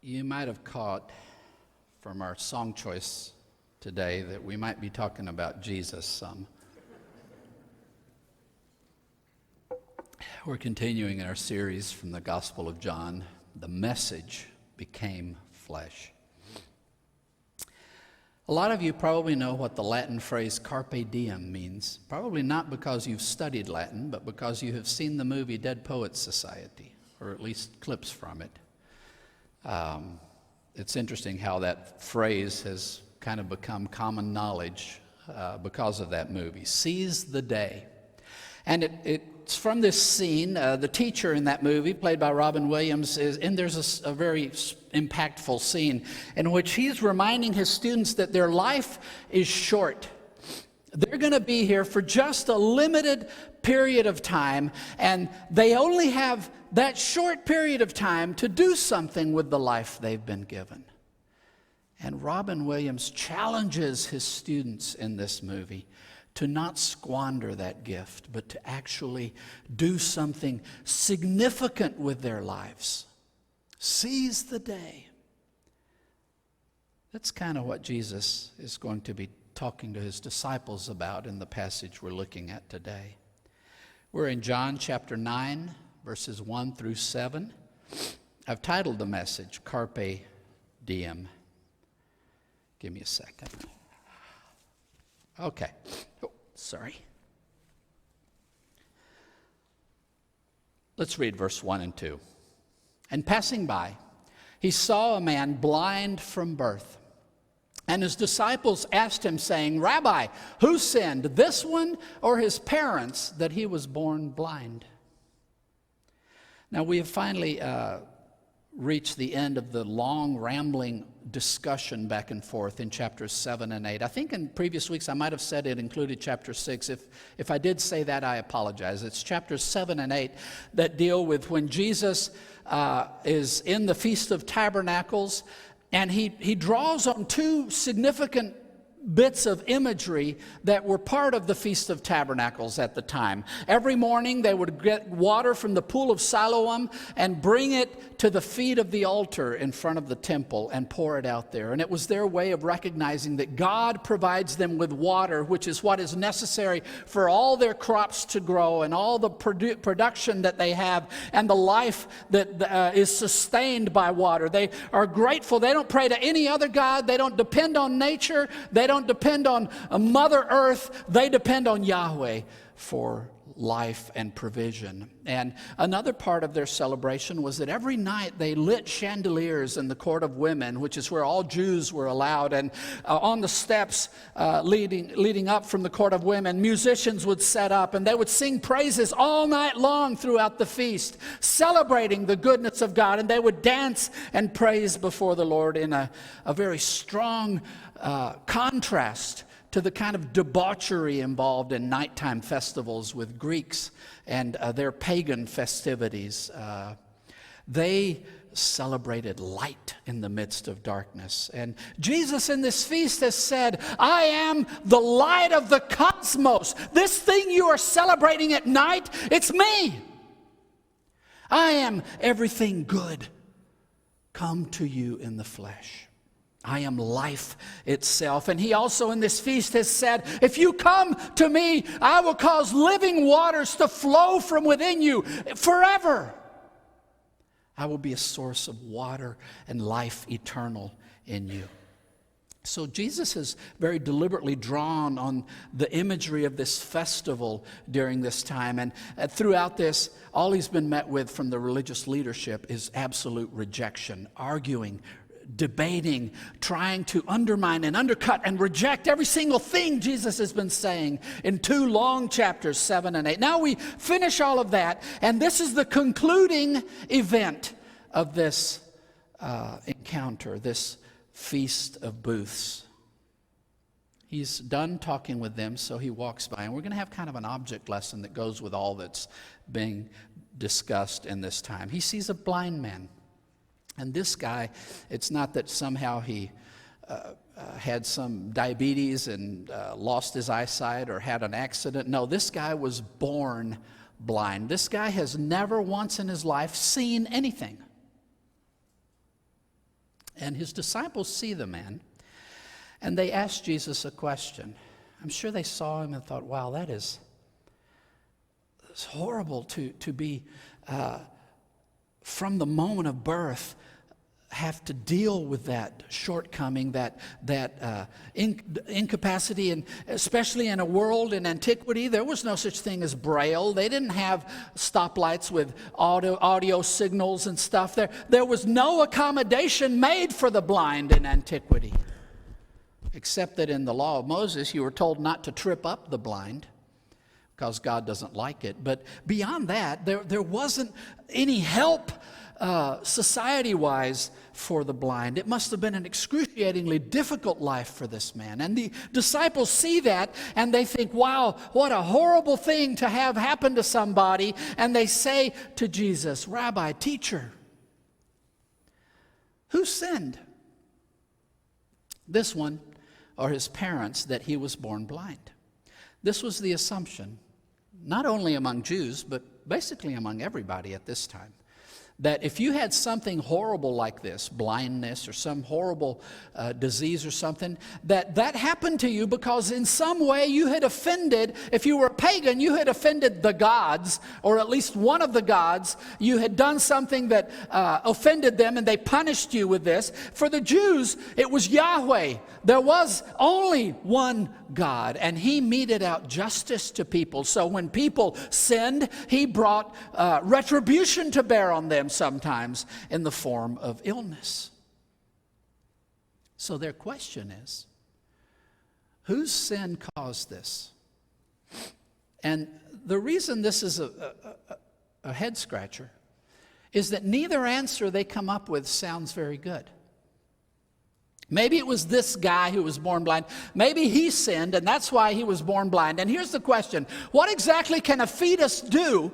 You might have caught from our song choice today that we might be talking about Jesus some. We're continuing in our series from the Gospel of John, The Message Became Flesh. A lot of you probably know what the Latin phrase Carpe Diem means. Probably not because you've studied Latin, but because you have seen the movie Dead Poets Society, or at least clips from it. It's interesting how that phrase has kind of become common knowledge because of that movie. Seize the day. And it's from this scene, the teacher in that movie, played by Robin Williams, there's a very impactful scene in which he's reminding his students that their life is short. They're going to be here for just a limited period of time, and they only have that short period of time to do something with the life they've been given. And Robin Williams challenges his students in this movie to not squander that gift, but to actually do something significant with their lives. Seize the day. That's kind of what Jesus is going to be talking to his disciples about in the passage we're looking at today. We're in John chapter 9, verses 1 through 7. I've titled the message, Carpe Diem. Give me a second. Okay. Oh, sorry. Let's read verse 1 and 2. And passing by, he saw a man blind from birth. And his disciples asked him, saying, Rabbi, who sinned, this one or his parents, that he was born blind? Now, we have finally reached the end of the long, rambling discussion back and forth in chapters 7 and 8. I think in previous weeks I might have said it included chapter 6. If I did say that, I apologize. It's chapters 7 and 8 that deal with when Jesus is in the Feast of Tabernacles, and he draws on two significant bits of imagery that were part of the Feast of Tabernacles at the time. Every morning they would get water from the pool of Siloam and bring it to the feet of the altar in front of the temple and pour it out there. And it was their way of recognizing that God provides them with water, which is what is necessary for all their crops to grow and all the production that they have and the life that is sustained by water. They are grateful. They don't pray to any other God. They don't depend on nature. They don't depend on Mother Earth. They depend on Yahweh for life and provision. And another part of their celebration was that every night they lit chandeliers in the court of women, which is where all Jews were allowed. And on the steps leading up from the court of women, musicians would set up and they would sing praises all night long throughout the feast, celebrating the goodness of God. And they would dance and praise before the Lord in a very strong contrast to the kind of debauchery involved in nighttime festivals with Greeks and their pagan festivities. They celebrated light in the midst of darkness. And Jesus in this feast has said, I am the light of the cosmos. This thing you are celebrating at night, it's me. I am everything good come to you in the flesh. I am life itself. And he also in this feast has said, if you come to me, I will cause living waters to flow from within you forever. I will be a source of water and life eternal in you. So Jesus has very deliberately drawn on the imagery of this festival during this time. And throughout this, all he's been met with from the religious leadership is absolute rejection, arguing, debating, trying to undermine and undercut and reject every single thing Jesus has been saying in two long chapters, 7 and 8. Now we finish all of that, and this is the concluding event of this encounter, this Feast of Booths. He's done talking with them, so he walks by, and we're going to have kind of an object lesson that goes with all that's being discussed in this time. He sees a blind man. And this guy, it's not that somehow he had some diabetes and lost his eyesight or had an accident. No, this guy was born blind. This guy has never once in his life seen anything. And his disciples see the man, and they ask Jesus a question. I'm sure they saw him and thought, wow, it's horrible to be, from the moment of birth, have to deal with that shortcoming, that incapacity, and especially in a world in antiquity, there was no such thing as Braille. They didn't have stoplights with audio signals and stuff. There was no accommodation made for the blind in antiquity, except that in the law of Moses, you were told not to trip up the blind because God doesn't like it. But beyond that, there wasn't any help society-wise for the blind. It must have been an excruciatingly difficult life for this man. And the disciples see that and they think, wow, what a horrible thing to have happen to somebody. And they say to Jesus, Rabbi, teacher, who sinned? This one or his parents that he was born blind? This was the assumption, not only among Jews, but basically among everybody at this time. That if you had something horrible like this, blindness or some horrible disease or something, that happened to you because in some way you had offended, if you were a pagan, you had offended the gods, or at least one of the gods. You had done something that offended them and they punished you with this. For the Jews, it was Yahweh. There was only one God, and he meted out justice to people. So when people sinned, he brought retribution to bear on them, sometimes in the form of illness. So their question is, whose sin caused this? And the reason this is a head scratcher is that neither answer they come up with sounds very good. Maybe it was this guy who was born blind. Maybe he sinned and that's why he was born blind. And here's the question: what exactly can a fetus do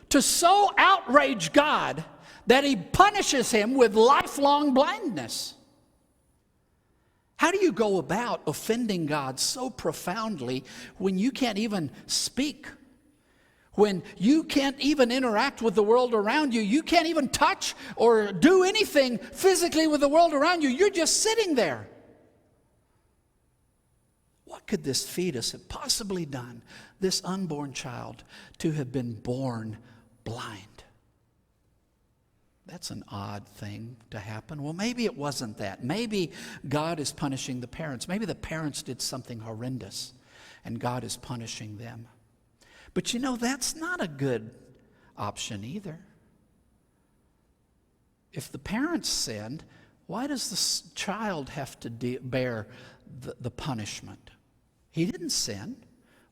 to so outrage God that he punishes him with lifelong blindness? How do you go about offending God so profoundly when you can't even speak? When you can't even interact with the world around you? You can't even touch or do anything physically with the world around you. You're just sitting there. What could this fetus have possibly done, this unborn child, to have been born blind? That's an odd thing to happen. Well, maybe it wasn't that. Maybe God is punishing the parents. Maybe the parents did something horrendous and God is punishing them. But you know, that's not a good option either. If the parents sinned, why does the child have to bear the punishment? He didn't sin.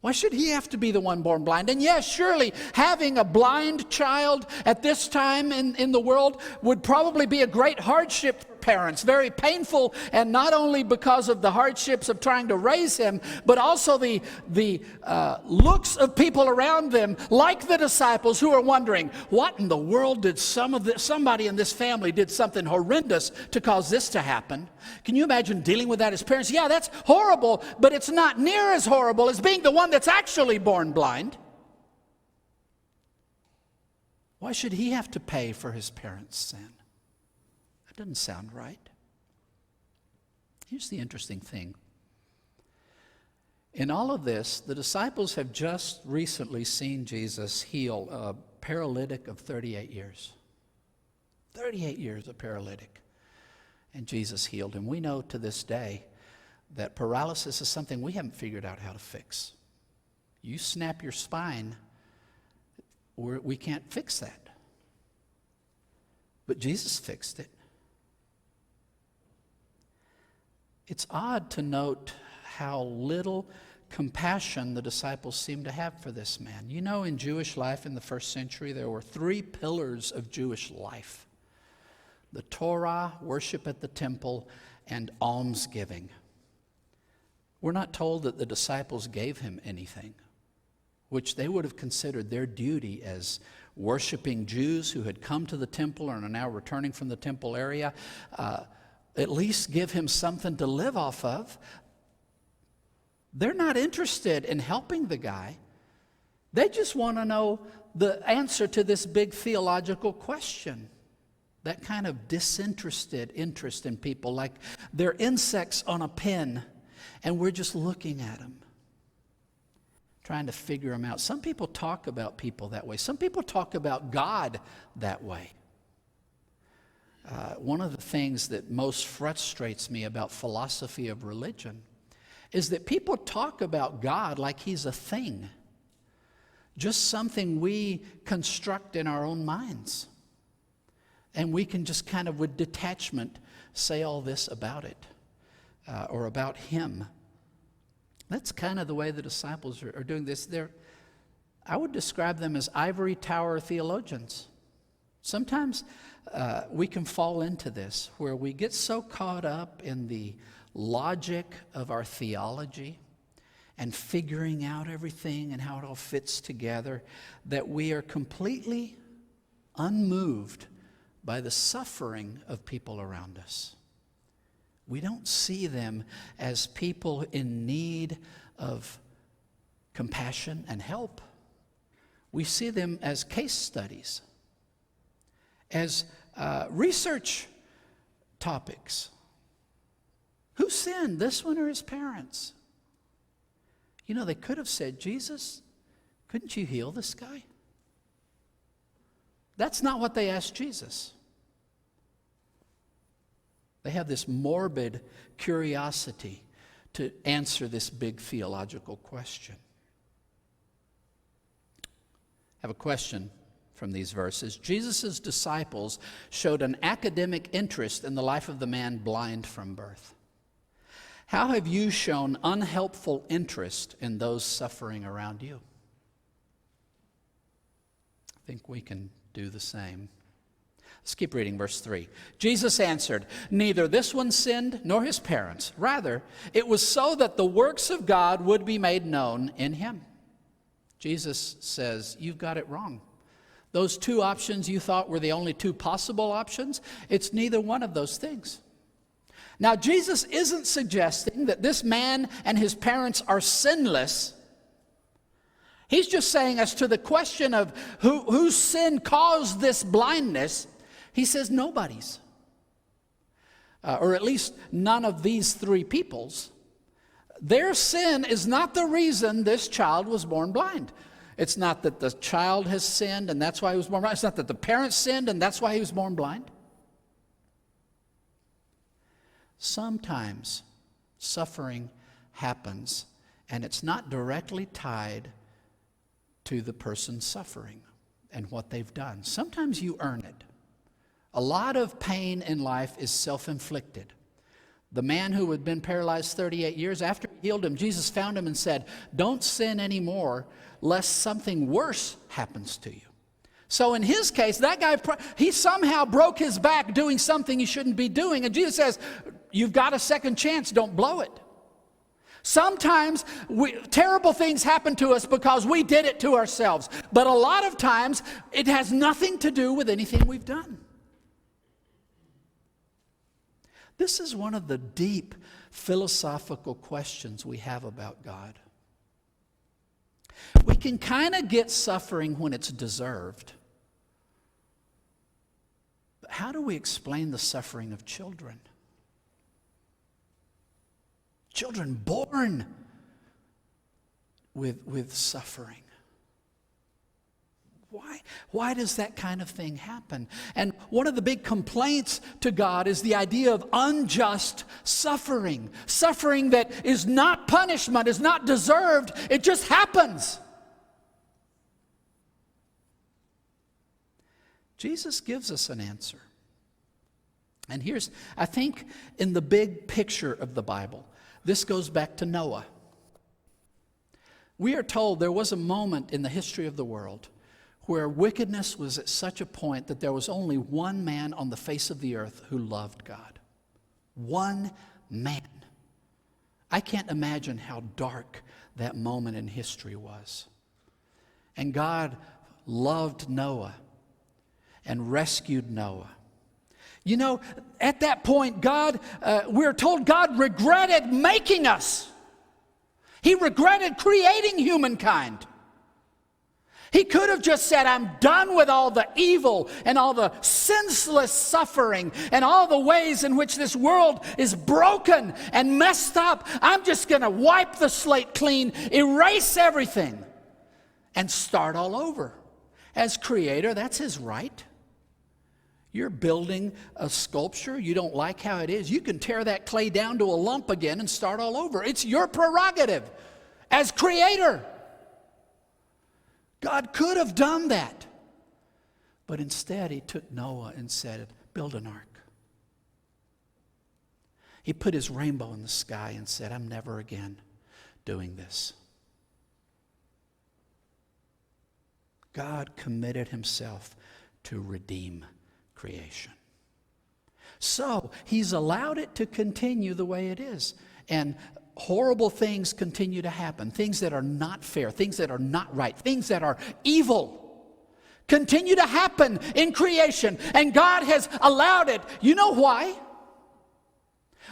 Why should he have to be the one born blind? And yes, surely having a blind child at this time in the world would probably be a great hardship for parents, very painful, and not only because of the hardships of trying to raise him, but also the looks of people around them, like the disciples, who are wondering, what in the world did somebody in this family did something horrendous to cause this to happen? Can you imagine dealing with that as parents? Yeah, that's horrible, but it's not near as horrible as being the one that's actually born blind. Why should he have to pay for his parents' sin? That doesn't sound right. Here's the interesting thing. In all of this, the disciples have just recently seen Jesus heal a paralytic of 38 years. 38 years a paralytic. And Jesus healed him. We know to this day that paralysis is something we haven't figured out how to fix. You snap your spine, we can't fix that. But Jesus fixed it. It's odd to note how little compassion the disciples seem to have for this man. You know, in Jewish life in the first century, there were 3 pillars of Jewish life: the Torah, worship at the temple, and almsgiving. We're not told that the disciples gave him anything, which they would have considered their duty as worshiping Jews who had come to the temple and are now returning from the temple area. At least give him something to live off of. They're not interested in helping the guy. They just want to know the answer to this big theological question. That kind of disinterested interest in people, like they're insects on a pin, and we're just looking at them, trying to figure them out. Some people talk about people that way. Some people talk about God that way. One of the things that most frustrates me about philosophy of religion is that people talk about God like he's a thing, just something we construct in our own minds. And we can just kind of with detachment say all this about it or about him. That's kind of the way the disciples are doing this. I would describe them as ivory tower theologians. Sometimes we can fall into this where we get so caught up in the logic of our theology and figuring out everything and how it all fits together that we are completely unmoved by the suffering of people around us. We don't see them as people in need of compassion and help. We see them as case studies, as research topics. Who sinned, this one or his parents? You know, they could have said, Jesus, couldn't you heal this guy? That's not what they asked Jesus. They have this morbid curiosity to answer this big theological question. I have a question from these verses. Jesus' disciples showed an academic interest in the life of the man blind from birth. How have you shown unhelpful interest in those suffering around you? I think we can do the same. Let's keep reading verse 3. Jesus answered, neither this one sinned nor his parents. Rather, it was so that the works of God would be made known in him. Jesus says, you've got it wrong. Those two options you thought were the only two possible options, it's neither one of those things. Now, Jesus isn't suggesting that this man and his parents are sinless. He's just saying as to the question of whose sin caused this blindness, he says nobody's. Or at least none of these three people's. Their sin is not the reason this child was born blind. It's not that the child has sinned and that's why he was born blind. It's not that the parents sinned and that's why he was born blind. Sometimes suffering happens and it's not directly tied to the person suffering and what they've done. Sometimes you earn it. A lot of pain in life is self-inflicted. The man who had been paralyzed 38 years, after he healed him, Jesus found him and said, don't sin anymore lest something worse happens to you. So in his case, that guy, he somehow broke his back doing something he shouldn't be doing. And Jesus says, you've got a second chance, don't blow it. Sometimes terrible things happen to us because we did it to ourselves. But a lot of times, it has nothing to do with anything we've done. This is one of the deep philosophical questions we have about God. We can kind of get suffering when it's deserved. But how do we explain the suffering of children? Children born with suffering. Why does that kind of thing happen? And one of the big complaints to God is the idea of unjust suffering. Suffering that is not punishment, is not deserved, it just happens. Jesus gives us an answer. And here's, I think, in the big picture of the Bible, this goes back to Noah. We are told there was a moment in the history of the world where wickedness was at such a point that there was only one man on the face of the earth who loved God. One man. I can't imagine how dark that moment in history was. And God loved Noah and rescued Noah. You know, at that point, we're told God regretted making us. He regretted creating humankind. He could have just said, I'm done with all the evil and all the senseless suffering and all the ways in which this world is broken and messed up. I'm just going to wipe the slate clean, erase everything, and start all over. As creator, that's his right. You're building a sculpture. You don't like how it is. You can tear that clay down to a lump again and start all over. It's your prerogative as creator. God could have done that. But instead, he took Noah and said, build an ark. He put his rainbow in the sky and said, I'm never again doing this. God committed himself to redeem creation. So, he's allowed it to continue the way it is. And horrible things continue to happen. Things that are not fair, things that are not right, things that are evil continue to happen in creation. And God has allowed it. You know why?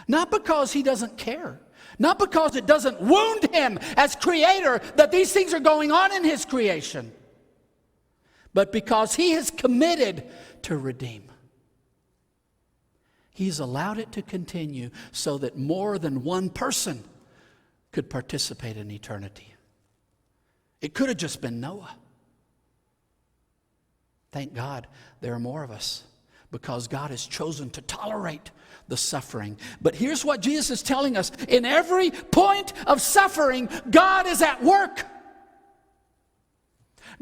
Not because he doesn't care. Not because it doesn't wound him as creator that these things are going on in his creation. But because he has committed to redeem. He's allowed it to continue so that more than one person could participate in eternity. It could have just been Noah. Thank God there are more of us because God has chosen to tolerate the suffering. But here's what Jesus is telling us. In every point of suffering, God is at work.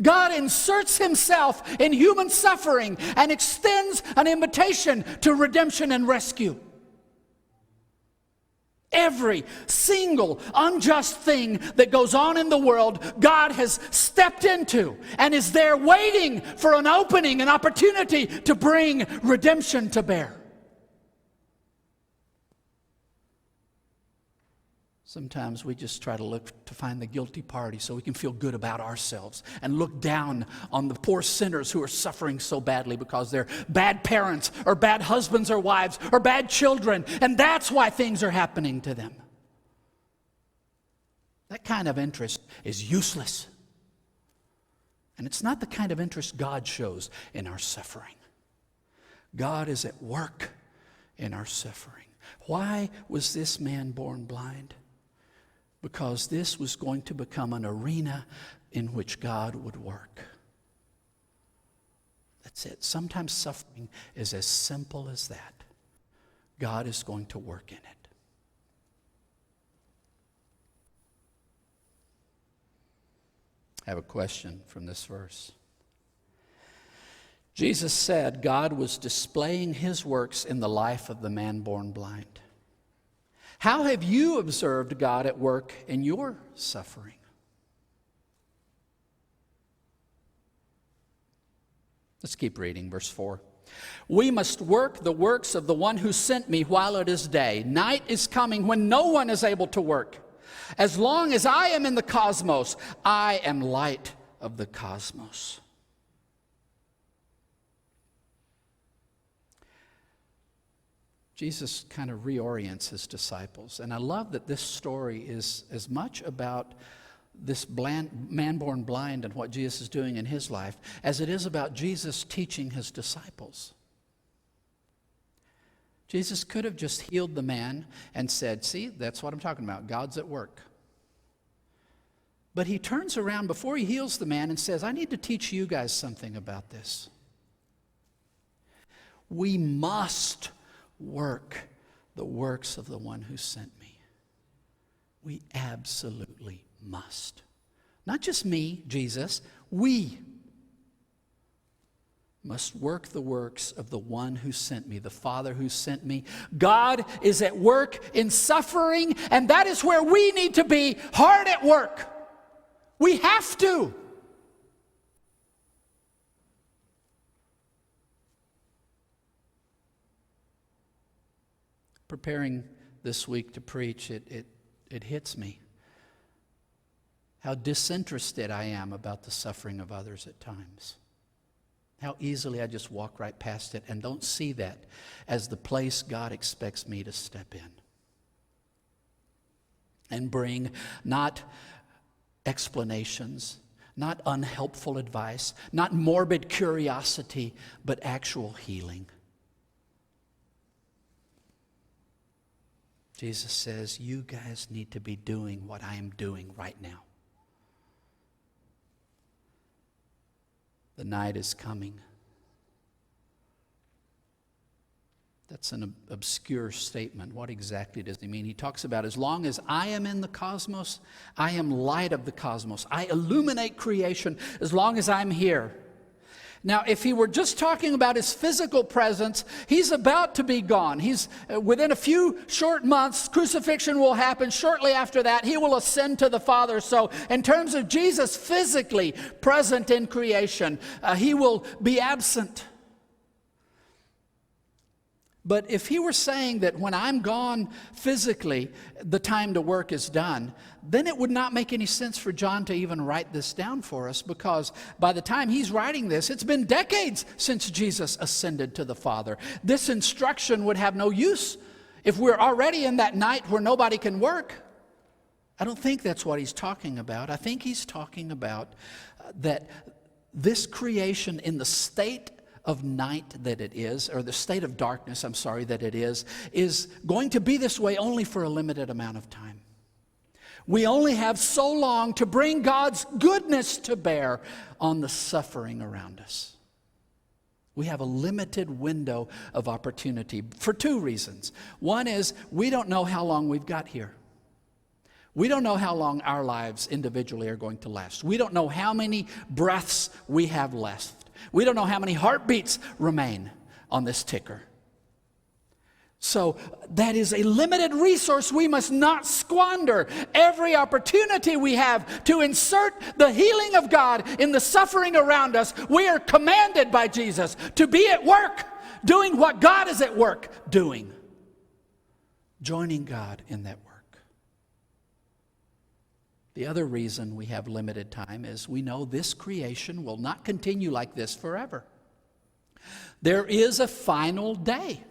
God inserts himself in human suffering and extends an invitation to redemption and rescue. Every single unjust thing that goes on in the world, God has stepped into and is there waiting for an opening, an opportunity to bring redemption to bear. Sometimes we just try to look to find the guilty party so we can feel good about ourselves and look down on the poor sinners who are suffering so badly because they're bad parents or bad husbands or wives or bad children, and that's why things are happening to them. That kind of interest is useless. And it's not the kind of interest God shows in our suffering. God is at work in our suffering. Why was this man born blind? Because this was going to become an arena in which God would work. That's it. Sometimes suffering is as simple as that. God is going to work in it. I have a question from this verse. Jesus said God was displaying his works in the life of the man born blind. How have you observed God at work in your suffering? Let's keep reading, verse 4. We must work the works of the one who sent me while it is day. Night is coming when no one is able to work. As long as I am in the cosmos, I am light of the cosmos. Jesus kind of reorients his disciples. And I love that this story is as much about this man born blind and what Jesus is doing in his life as it is about Jesus teaching his disciples. Jesus could have just healed the man and said, see, that's what I'm talking about. God's at work. But he turns around before he heals the man and says, I need to teach you guys something about this. We must work the works of the one who sent me. We absolutely must. Not just me, Jesus, we must work the works of the one who sent me, the Father who sent me. God is at work in suffering, and that is where we need to be hard at work. We have to. Preparing this week to preach, it hits me how disinterested I am about the suffering of others at times. How easily I just walk right past it and don't see that as the place God expects me to step in and bring not explanations, Not unhelpful advice, not morbid curiosity, but actual healing. Jesus says, you guys need to be doing what I am doing right now. The night is coming. That's an obscure statement. What exactly does he mean? He talks about, as long as I am in the cosmos, I am light of the cosmos. I illuminate creation as long as I'm here. Now, if he were just talking about his physical presence, he's about to be gone. He's within a few short months, crucifixion will happen. Shortly after that, he will ascend to the Father. So in terms of Jesus physically present in creation, he will be absent. But if he were saying that when I'm gone physically, the time to work is done, then it would not make any sense for John to even write this down for us, because by the time he's writing this, it's been decades since Jesus ascended to the Father. This instruction would have no use if we're already in that night where nobody can work. I don't think that's what he's talking about. I think he's talking about that this creation in the state of night that it is, or the state of darkness, that it is going to be this way only for a limited amount of time. We only have so long to bring God's goodness to bear on the suffering around us. We have a limited window of opportunity for two reasons. One is we don't know how long we've got here. We don't know how long our lives individually are going to last. We don't know how many breaths we have left. We don't know how many heartbeats remain on this ticker. So that is a limited resource we must not squander. Every opportunity we have to insert the healing of God in the suffering around us, we are commanded by Jesus to be at work, doing what God is at work doing. Joining God in that work. The other reason we have limited time is we know this creation will not continue like this forever. There is a final day.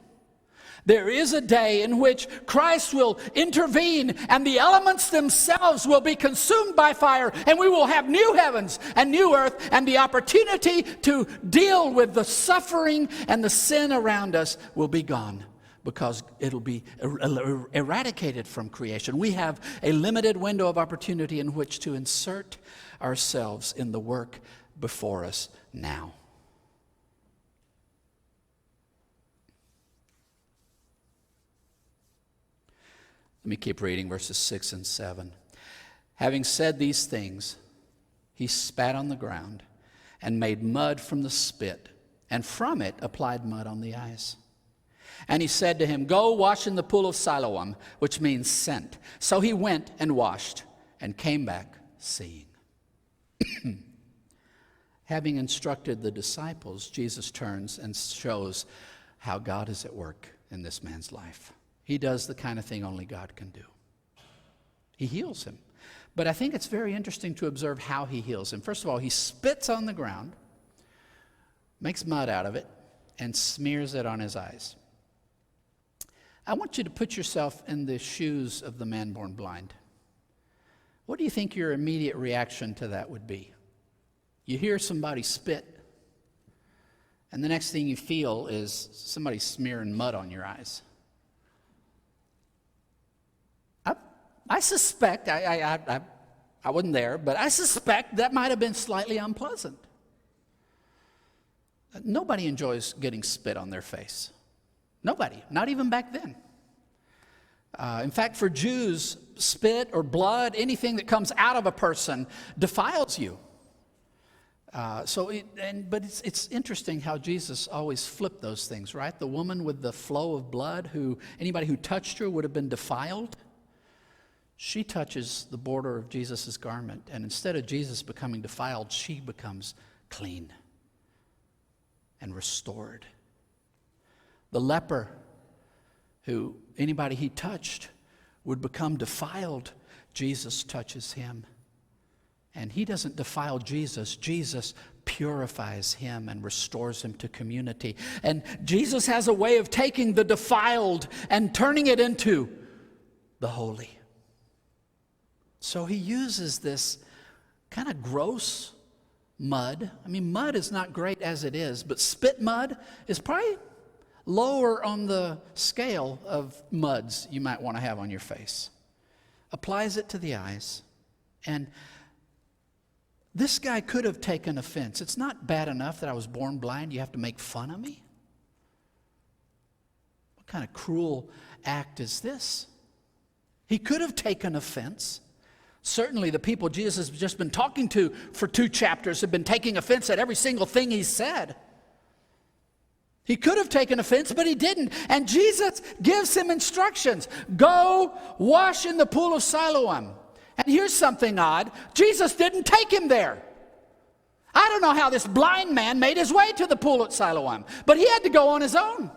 There is a day in which Christ will intervene and the elements themselves will be consumed by fire, and we will have new heavens and new earth, and the opportunity to deal with the suffering and the sin around us will be gone, because it'll be eradicated from creation. We have a limited window of opportunity in which to insert ourselves in the work before us now. Let me keep reading verses 6 and 7. Having said these things, he spat on the ground and made mud from the spit, and from it applied mud on the eyes. And he said to him, go wash in the pool of Siloam, which means sent. So he went and washed and came back seeing. Having instructed the disciples, Jesus turns and shows how God is at work in this man's life. He does the kind of thing only God can do. He heals him. But I think it's very interesting to observe how he heals him. First of all, he spits on the ground, makes mud out of it, and smears it on his eyes. I want you to put yourself in the shoes of the man born blind. What do you think your immediate reaction to that would be? You hear somebody spit, and the next thing you feel is somebody smearing mud on your eyes. I suspect, I wasn't there, but I suspect that might have been slightly unpleasant. Nobody enjoys getting spit on their face. Nobody, not even back then. In fact, for Jews, spit or blood, anything that comes out of a person defiles you. But it's interesting how Jesus always flipped those things, right? The woman with the flow of blood, anybody who touched her would have been defiled. She touches the border of Jesus' garment, and instead of Jesus becoming defiled, she becomes clean and restored. The leper, anybody he touched would become defiled. Jesus touches him. And he doesn't defile Jesus. Jesus purifies him and restores him to community. And Jesus has a way of taking the defiled and turning it into the holy. So he uses this kind of gross mud. I mean, mud is not great as it is, but spit mud is probably lower on the scale of muds you might want to have on your face. Applies it to the eyes. And this guy could have taken offense. It's not bad enough that I was born blind. You have to make fun of me? What kind of cruel act is this? He could have taken offense. Certainly the people Jesus has just been talking to for 2 chapters have been taking offense at every single thing he said. He could have taken offense, but he didn't. And Jesus gives him instructions. Go wash in the pool of Siloam. And here's something odd. Jesus didn't take him there. I don't know how this blind man made his way to the pool at Siloam, but he had to go on his own.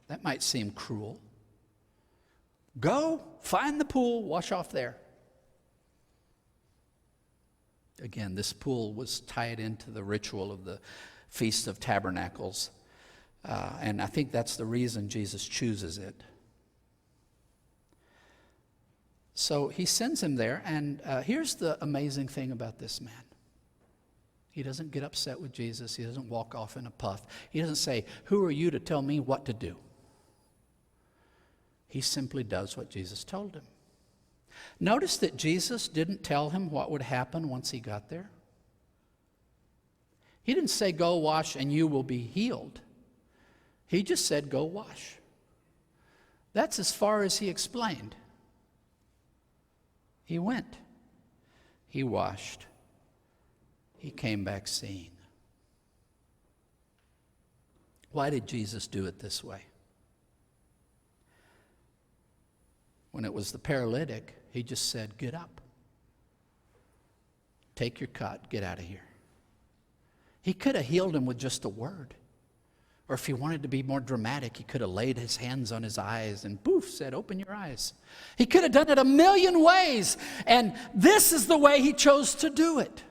That might seem cruel. Go, find the pool, wash off there. Again, this pool was tied into the ritual of the Feast of Tabernacles. And I think that's the reason Jesus chooses it. So he sends him there, and here's the amazing thing about this man. He doesn't get upset with Jesus. He doesn't walk off in a puff. He doesn't say, "Who are you to tell me what to do?" He simply does what Jesus told him. Notice that Jesus didn't tell him what would happen once he got there. He didn't say, "Go wash and you will be healed." He just said, "Go wash." That's as far as he explained. He went. He washed. He came back seeing. Why did Jesus do it this way? When it was the paralytic, he just said, "Get up. Take your cot, get out of here." He could have healed him with just a word. Or if he wanted to be more dramatic, he could have laid his hands on his eyes and poof, said, "Open your eyes." He could have done it a million ways, and this is the way he chose to do it.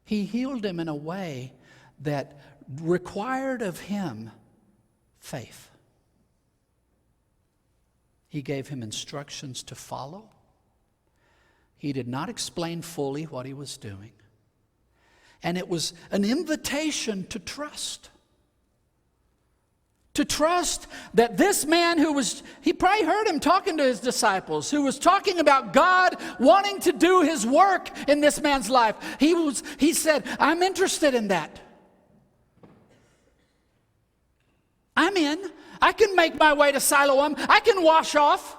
He healed him in a way that required of him faith. He gave him instructions to follow. He did not explain fully what he was doing. And it was an invitation to trust. To trust that this man he probably heard him talking to his disciples, who was talking about God wanting to do his work in this man's life. He said, "I'm interested in that. I'm in. I can make my way to Siloam. I can wash off.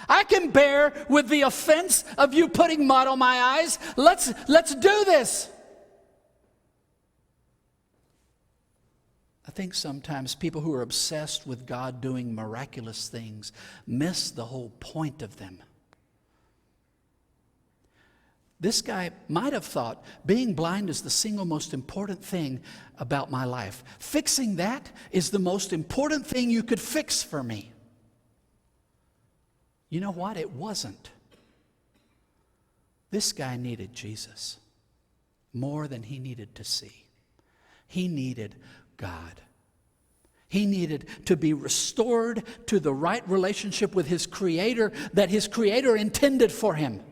I can bear with the offense of you putting mud on my eyes. Let's do this." I think sometimes people who are obsessed with God doing miraculous things miss the whole point of them. This guy might have thought, being blind is the single most important thing about my life. Fixing that is the most important thing you could fix for me. You know what? It wasn't. This guy needed Jesus more than he needed to see. He needed God. He needed to be restored to the right relationship with his Creator that his Creator intended for him.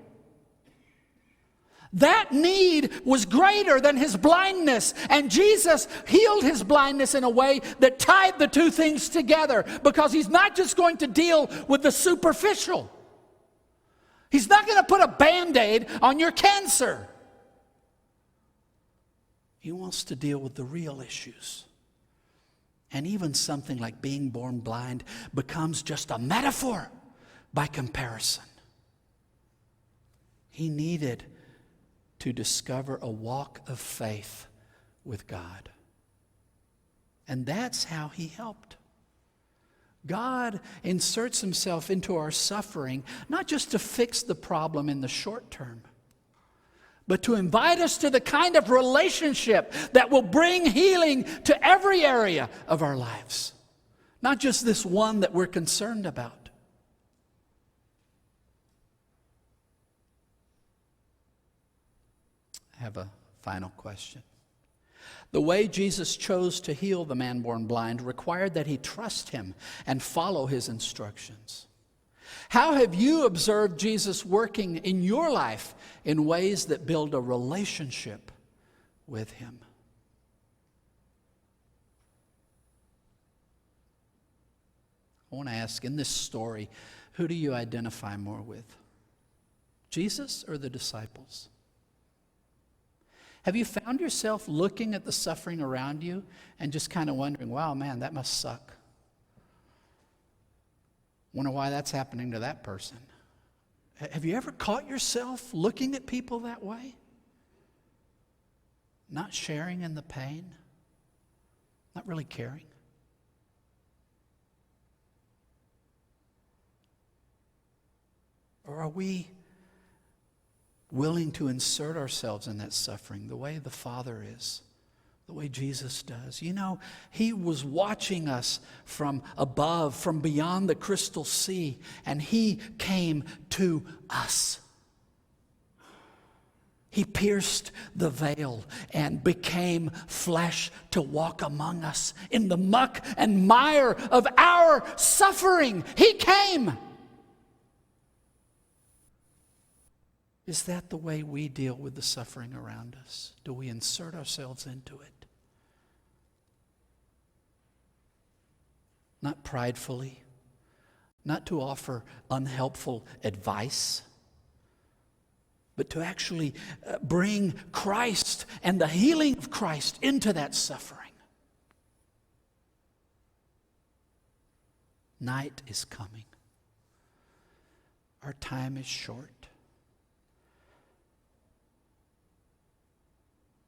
That need was greater than his blindness, and Jesus healed his blindness in a way that tied the two things together, because he's not just going to deal with the superficial. He's not going to put a Band-Aid on your cancer. He wants to deal with the real issues. And even something like being born blind becomes just a metaphor by comparison. He needed to discover a walk of faith with God. And that's how he helped. God inserts himself into our suffering, not just to fix the problem in the short term, but to invite us to the kind of relationship that will bring healing to every area of our lives, not just this one that we're concerned about. I have a final question. The way Jesus chose to heal the man born blind required that he trust him and follow his instructions. How have you observed Jesus working in your life in ways that build a relationship with him? I want to ask, in this story, who do you identify more with? Jesus or the disciples? Have you found yourself looking at the suffering around you and just kind of wondering, wow, man, that must suck? Wonder why that's happening to that person. Have you ever caught yourself looking at people that way? Not sharing in the pain? Not really caring? Or are we willing to insert ourselves in that suffering the way the Father is, the way Jesus does? You know, he was watching us from above, from beyond the crystal sea, and he came to us. He pierced the veil and became flesh to walk among us in the muck and mire of our suffering. He came. Is that the way we deal with the suffering around us? Do we insert ourselves into it? Not pridefully, not to offer unhelpful advice, but to actually bring Christ and the healing of Christ into that suffering. Night is coming. Our time is short.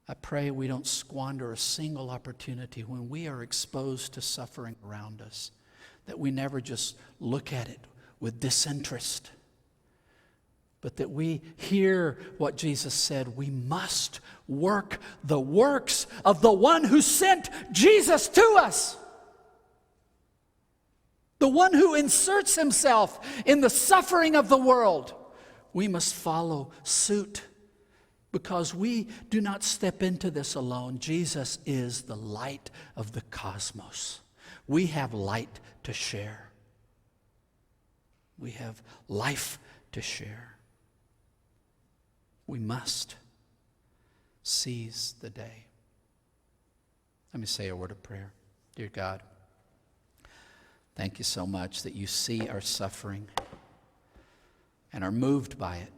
I pray we don't squander a single opportunity when we are exposed to suffering around us, that we never just look at it with disinterest, but that we hear what Jesus said. We must work the works of the one who sent Jesus to us, the one who inserts himself in the suffering of the world. We must follow suit, because we do not step into this alone. Jesus is the light of the cosmos. We have light to share. We have life to share. We must seize the day. Let me say a word of prayer. Dear God, thank you so much that you see our suffering and are moved by it.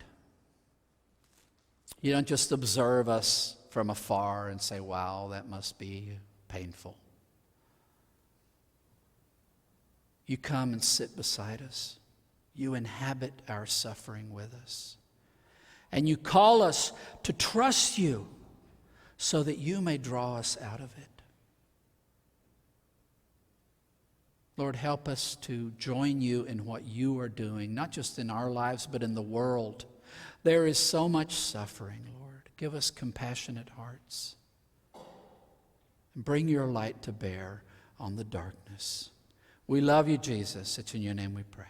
You don't just observe us from afar and say, wow, that must be painful. You come and sit beside us. You inhabit our suffering with us. And you call us to trust you so that you may draw us out of it. Lord, help us to join you in what you are doing, not just in our lives, but in the world. There is so much suffering, Lord. Give us compassionate hearts. And bring your light to bear on the darkness. We love you, Jesus. It's in your name we pray.